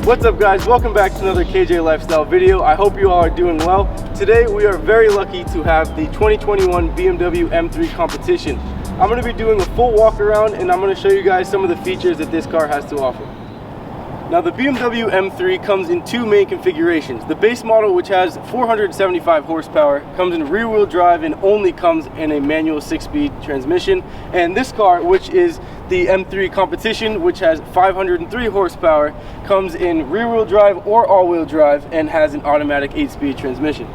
What's up guys, welcome back to another KJ Lifestyle video. I hope you all are doing well. Today we are very lucky to have the 2021 BMW M3 Competition. I'm going to be doing a full walk around and I'm going to show you guys some of the features that this car has to offer. Now the BMW M3 comes in two main configurations. The base model, which has 475 horsepower, comes in rear wheel drive and only comes in a manual 6-speed transmission. And this car, which is the M3 Competition, which has 503 horsepower, comes in rear wheel drive or all wheel drive and has an automatic 8-speed transmission.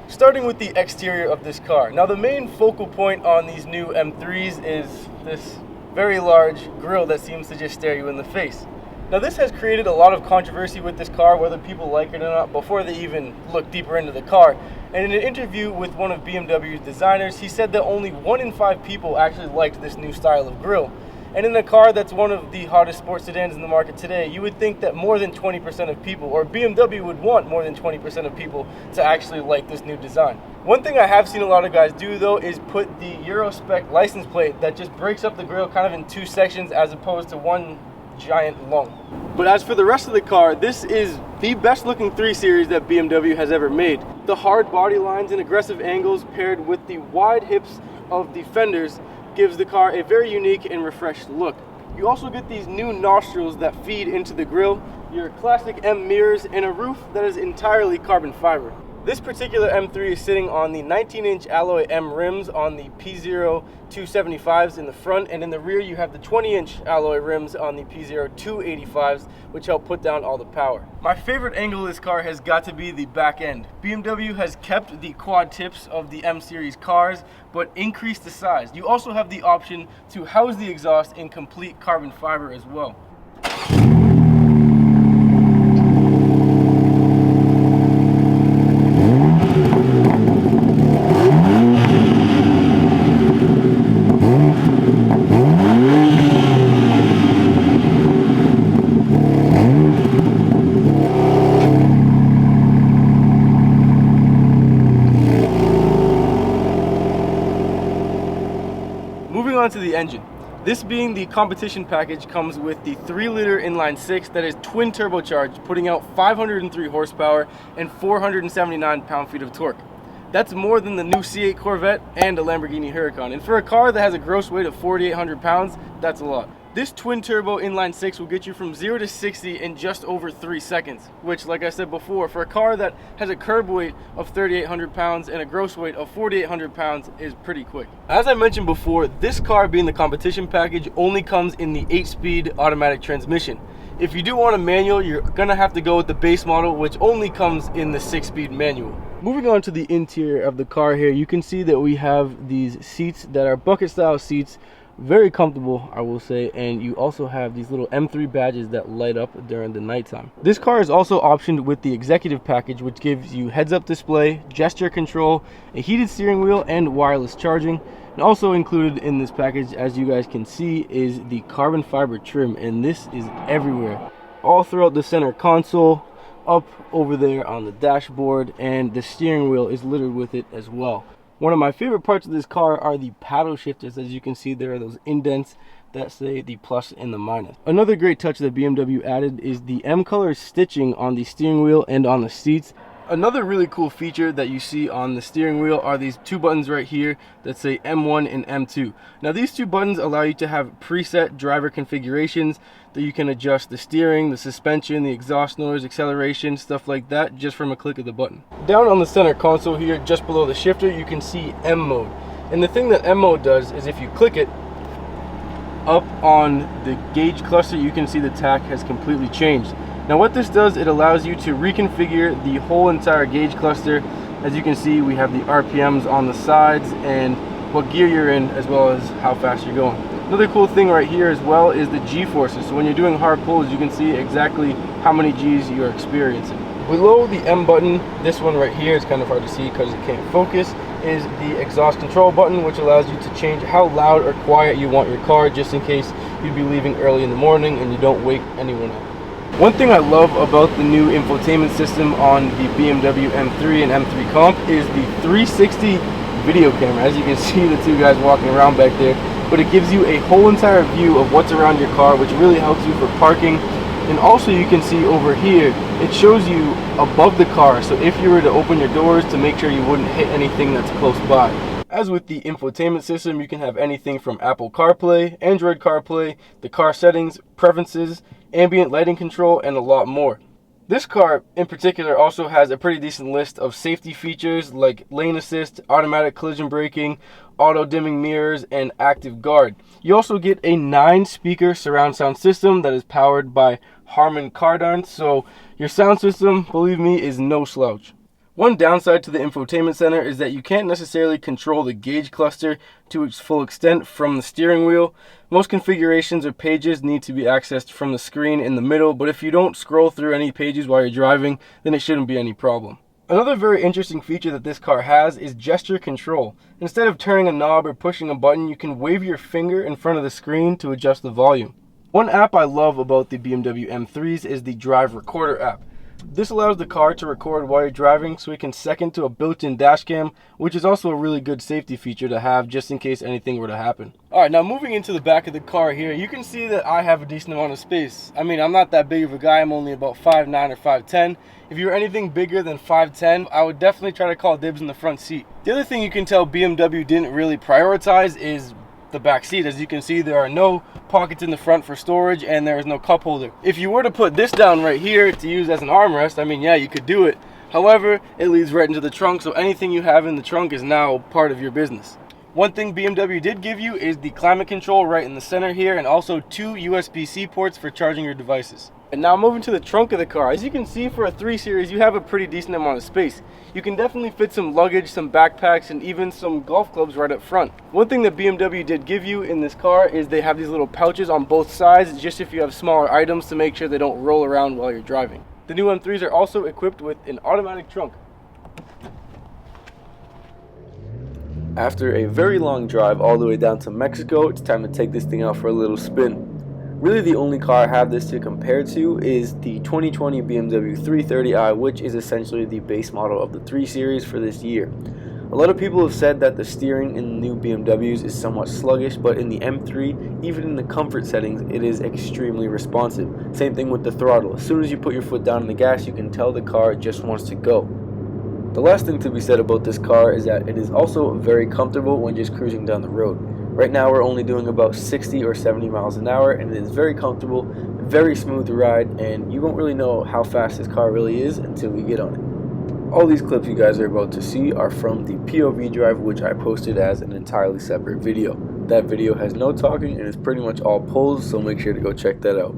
Starting with the exterior of this car. Now the main focal point on these new M3s is this very large grille that seems to just stare you in the face. Now this has created a lot of controversy with this car, whether people like it or not, before they even look deeper into the car. And in an interview with one of BMW's designers, he said that only 1 in 5 people actually liked this new style of grille. And in a car that's one of the hottest sports sedans in the market today, you would think that more than 20% of people, or BMW would want more than 20% of people to actually like this new design. One thing I have seen a lot of guys do though is put the Euro spec license plate that just breaks up the grille kind of in 2 sections as opposed to one giant lump. But as for the rest of the car, this is the best looking 3 Series that BMW has ever made. The hard body lines and aggressive angles paired with the wide hips of the fenders gives the car a very unique and refreshed look. You also get these new nostrils that feed into the grille, your classic M mirrors, and a roof that is entirely carbon fiber. This particular M3 is sitting on the 19-inch alloy M rims on the P0 275s in the front, and in the rear you have the 20-inch alloy rims on the P0 285s, which help put down all the power. My favorite angle of this car has got to be the back end. BMW has kept the quad tips of the M series cars, but increased the size. You also have the option to house the exhaust in complete carbon fiber as well. Moving on to the engine. This being the competition package comes with the 3-liter inline 6 that is twin turbocharged, putting out 503 horsepower and 479 pound-feet of torque. That's more than the new C8 Corvette and a Lamborghini Huracan. And for a car that has a gross weight of 4,800 pounds, that's a lot. This twin turbo inline 6 will get you from 0 to 60 in just over 3 seconds, which, like I said before, for a car that has a curb weight of 3,800 pounds and a gross weight of 4,800 pounds is pretty quick. As I mentioned before, this car being the competition package only comes in the 8-speed automatic transmission. If you do want a manual, you're gonna have to go with the base model, which only comes in the 6-speed manual. Moving on to the interior of the car here, you can see that we have these seats that are bucket style seats. Very comfortable, I will say, and you also have these little M3 badges that light up during the nighttime. This car is also optioned with the executive package, which gives you heads-up display, gesture control, a heated steering wheel, and wireless charging. And also included in this package, as you guys can see, is the carbon fiber trim, and this is everywhere, all throughout the center console, up over there on the dashboard, and the steering wheel is littered with it as well. One of my favorite parts of this car are the paddle shifters. As you can see, there are those indents that say the plus and the minus. Another great touch that BMW added is the M-color stitching on the steering wheel and on the seats. Another really cool feature that you see on the steering wheel are these 2 buttons right here that say M1 and M2. Now these 2 buttons allow you to have preset driver configurations that you can adjust the steering, the suspension, the exhaust noise, acceleration, stuff like that, just from a click of the button. Down on the center console here, just below the shifter, you can see M mode. And the thing that M mode does is if you click it, up on the gauge cluster, you can see the tach has completely changed. Now what this does, it allows you to reconfigure the whole entire gauge cluster. As you can see, we have the RPMs on the sides and what gear you're in, as well as how fast you're going. Another cool thing right here as well is the G-forces. So when you're doing hard pulls, you can see exactly how many G's you're experiencing. Below the M button, this one right here is kind of hard to see because it can't focus, is the exhaust control button, which allows you to change how loud or quiet you want your car, just in case you'd be leaving early in the morning and you don't wake anyone up. One thing I love about the new infotainment system on the BMW M3 and M3 Comp is the 360 video camera. As you can see, the 2 guys walking around back there, but it gives you a whole entire view of what's around your car, which really helps you for parking And also you can see over here, it shows you above the car, so if you were to open your doors, to make sure you wouldn't hit anything that's close by. As with the infotainment system, you can have anything from Apple CarPlay, Android CarPlay, the car settings, preferences, ambient lighting control, and a lot more. This car in particular also has a pretty decent list of safety features like lane assist, automatic collision braking, auto dimming mirrors, and active guard. You also get a 9-speaker surround sound system that is powered by Harman Kardon, so your sound system, believe me, is no slouch. One downside to the infotainment center is that you can't necessarily control the gauge cluster to its full extent from the steering wheel. Most configurations or pages need to be accessed from the screen in the middle, but if you don't scroll through any pages while you're driving, then it shouldn't be any problem. Another very interesting feature that this car has is gesture control. Instead of turning a knob or pushing a button, you can wave your finger in front of the screen to adjust the volume. One app I love about the BMW M3s is the Drive Recorder app. This allows the car to record while you're driving, so it can second to a built-in dash cam, which is also a really good safety feature to have just in case anything were to happen. Alright, now moving into the back of the car here, you can see that I have a decent amount of space. I mean, I'm not that big of a guy, I'm only about 5'9" or 5'10". If you're anything bigger than 5'10", I would definitely try to call dibs in the front seat. The other thing you can tell BMW didn't really prioritize is the back seat. As you can see, there are no pockets in the front for storage and there is no cup holder. If you were to put this down right here to use as an armrest, I mean, yeah, you could do it. However, it leads right into the trunk, so anything you have in the trunk is now part of your business. One thing BMW did give you is the climate control right in the center here, and also 2 USB-C ports for charging your devices. And now moving to the trunk of the car, as you can see, for a 3 Series, you have a pretty decent amount of space. You can definitely fit some luggage, some backpacks, and even some golf clubs right up front. One thing that BMW did give you in this car is they have these little pouches on both sides, just if you have smaller items, to make sure they don't roll around while you're driving. The new M3s are also equipped with an automatic trunk. After a very long drive all the way down to Mexico, it's time to take this thing out for a little spin. Really, the only car I have this to compare to is the 2020 BMW 330i, which is essentially the base model of the 3 Series for this year. A lot of people have said that the steering in the new BMWs is somewhat sluggish, but in the M3, even in the comfort settings, it is extremely responsive. Same thing with the throttle. As soon as you put your foot down on the gas, you can tell the car just wants to go. The last thing to be said about this car is that it is also very comfortable when just cruising down the road. Right now we're only doing about 60 or 70 miles an hour, and it is very comfortable, very smooth to ride, and you won't really know how fast this car really is until we get on it. All these clips you guys are about to see are from the POV drive, which I posted as an entirely separate video. That video has no talking and is pretty much all pulls, so make sure to go check that out.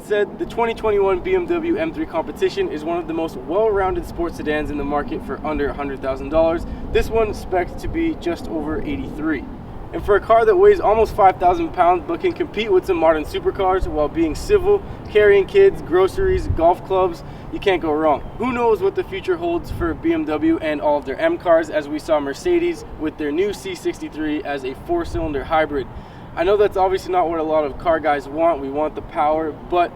that said, the 2021 BMW M3 Competition is one of the most well-rounded sports sedans in the market for under $100,000. This one is spec'd to be just over 83. And for a car that weighs almost 5,000 pounds but can compete with some modern supercars while being civil, carrying kids, groceries, golf clubs, you can't go wrong. Who knows what the future holds for BMW and all of their M cars, as we saw Mercedes with their new C63 as a 4-cylinder hybrid. I know that's obviously not what a lot of car guys want. We want the power, but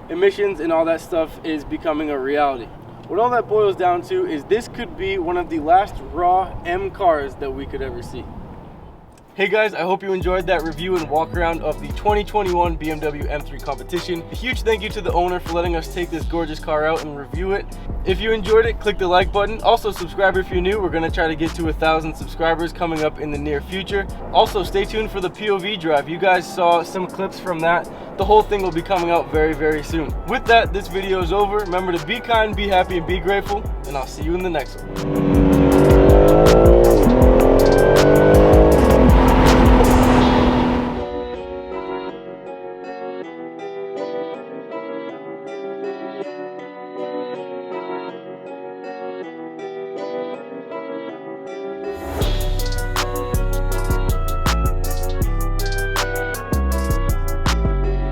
emissions and all that stuff is becoming a reality. What all that boils down to is this could be one of the last raw M cars that we could ever see. Hey guys, I hope you enjoyed that review and walk around of the 2021 BMW M3 Competition. A huge thank you to the owner for letting us take this gorgeous car out and review it. If you enjoyed it, click the like button. Also subscribe if you're new. We're going to try to get to 1,000 subscribers coming up in the near future. Also stay tuned for the POV drive. You guys saw some clips from that. The whole thing will be coming out very, very soon. With that, this video is over. Remember to be kind, be happy, and be grateful, and I'll see you in the next one.